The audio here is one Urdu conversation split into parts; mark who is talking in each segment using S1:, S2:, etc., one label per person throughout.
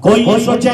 S1: کوئی یہ سوچے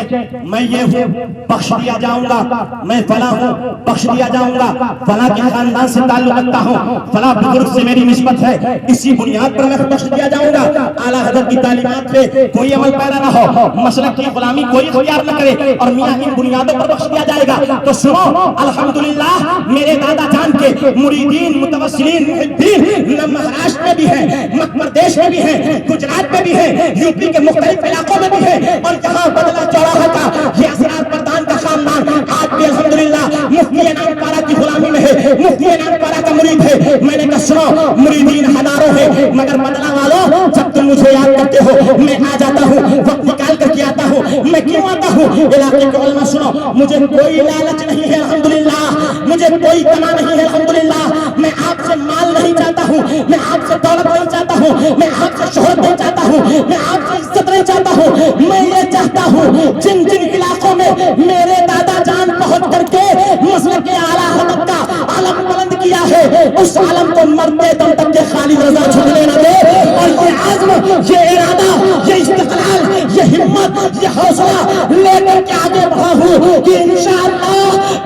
S1: میں یہ ہوں بخش دیا جاؤں گا، میں فلاں ہوں بخش دیا جاؤں گا، فلاں کے خاندان سے تعلق رکھتا ہوں، فلاں بزرگ سے میری نسبت ہے، اسی بنیاد پر میں بخش دیا جاؤں گا۔ اعلیٰ حضرت کی تعلیمات پہ کوئی عمل پیرا نہ ہو، مسلک کی غلامی کوئی اختیار نہ کرے اور میاں ان بنیادوں پر بخش دیا جائے گا تو سنو الحمدللہ میرے دادا جان کے مریدین متوسلین محبین نہ مہاراشٹر میں بھی ہیں، مدھیہ پردیش میں بھی ہیں، گجرات میں بھی ہیں، یو پی کے مختلف علاقوں میں بھی ہیں، اور جہاں بدلا چوراہا کا یہ اسرار پردان کا خاندان آج بھی الحمدللہ مفتی انعام پارا کی غلامی میں ہے، مفتی انعام پارا کا مرید ہے۔ میں نے کہا سنو مریدین ہزاروں ہیں مگر بدلا والوں جب تم مجھے یاد کرتے ہو میں آ جاتا ہوں، وقت نکال کر کے آتا ہوں۔ میں کیوں آتا ہوں؟ علاقے کے علماء سنو، مجھے کوئی لالچ نہیں ہے الحمدللہ، مجھے کوئی تما نہیں ہے الحمدللہ، میں آپ سے مال نہیں چاہتا ہوں، میں آپ سے دولت نہیں چاہتا ہوں، میں آپ سے شہرت نہیں چاہتا ہوں، میں آپ سے عزت نہیں چاہتا ہوں، میں یہ چاہتا ہوں جن جن علاقوں میں میرے دادا جان پہنچ کر کے مسلک اعلیٰ حضرت کا علم بلند کیا ہے اس علم کو مرتے دم تک کے خالد رضا چھوڑنے نہ دے، اور یہ عزم، یہ ارادہ، یہ استقلال، یہ ہمت، یہ حوصلہ لے کر کے آگے بڑھا ہوں کہ انشاءاللہ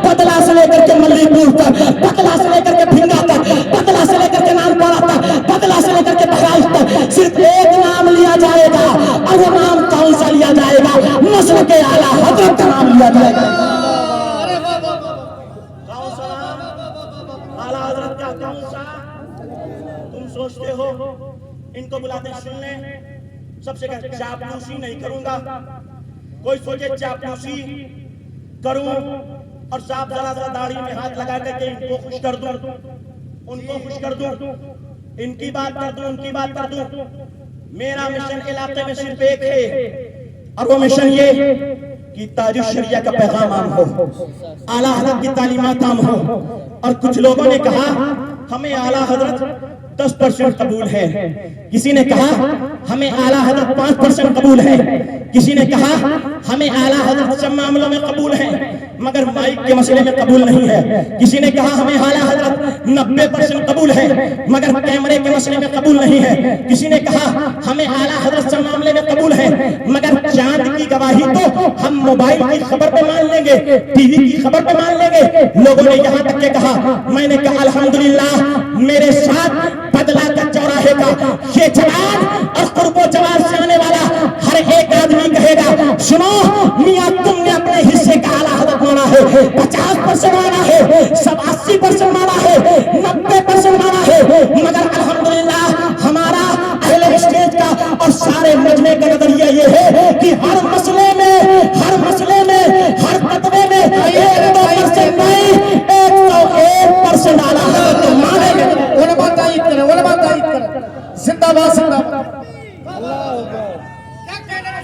S1: بدلا سے لے کر کے ملی پور تک، بدلا سے لے کر کے بھنگا تک، بدلا سے لے کر کے نانپورہ تک، بدلا سے لے کر کے بہرائچ تک صرف ایک نام لیا جائے گا، اور وہ نام کون سا لیا جائے گا؟ مسلک اعلیٰ حضرت کا نام لیا جائے گا۔ اعلیٰ حضرت کا کون سا؟ تم سوچتے ہو ان کو بلاتے سن لیں، سب سے کہتے چاپلوسی نہیں کروں گا، کوئی سوچے چاپلوسی کروں اور صاحب ذرا ذرا داڑھی میں ہاتھ لگا کر کے ان کو خوش کر دوں، ان کو خوش کر دوں، ان کی بات کر دوں، ان کی بات کر دوں۔ میرا مشن علاقے میں صرف ایک ہے اور وہ مشن یہ کہ تاج الشریعہ کا پیغام عام ہو، اعلیٰ حضرت کی تعلیمات عام ہو۔ اور کچھ لوگوں نے کہا ہمیں اعلیٰ حضرت 10% قبول ہے، کسی نے کہا ہمیں اعلیٰ حضرت 5% قبول ہے، کسی نے کہا ہمیں اعلیٰ حضرت سب معاملوں میں قبول ہے مگر مائک کے مسئلے میں قبول نہیں ہے، کسی نے کہا ہمیں اعلیٰ حضرت 90% قبول ہے مگر کیمرے کے مسئلے میں قبول نہیں ہے، کسی نے کہا ہمیں اعلیٰ حضرت سب معاملے میں قبول ہے مگر چاند کی گواہی تو ہم موبائل کی خبر پہ مان لیں گے، ٹی وی کی خبر پہ مان لیں گے۔ لوگوں نے یہاں تک کہ کہا، میں نے کہا الحمدللہ میرے ساتھ بدلا کا چوراہے کا یہ جوان اور قرب و جوار سے آنے والا ہر ایک آدمی کہے گا سنو میاں تم نے اپنے حصے کا اعلیٰ حضرت مانا ہے، 50% مانا ہے، 80% مانا ہے، 90% مانا ہے، مگر الحمدللہ ہمارا اہل اسٹیج کا اور سارے مجمع کا نظریہ یہ ہے کہ ہر مسئلے میں ہر فتوے میں 1-2% نہیں 101% اعلیٰ حضرت کو مانے گا۔
S2: علماء تائید کریں، علماء تائید کریں، زندہ باد زندہ باد۔ اللہ اکبر، کیا کہنا ہے؟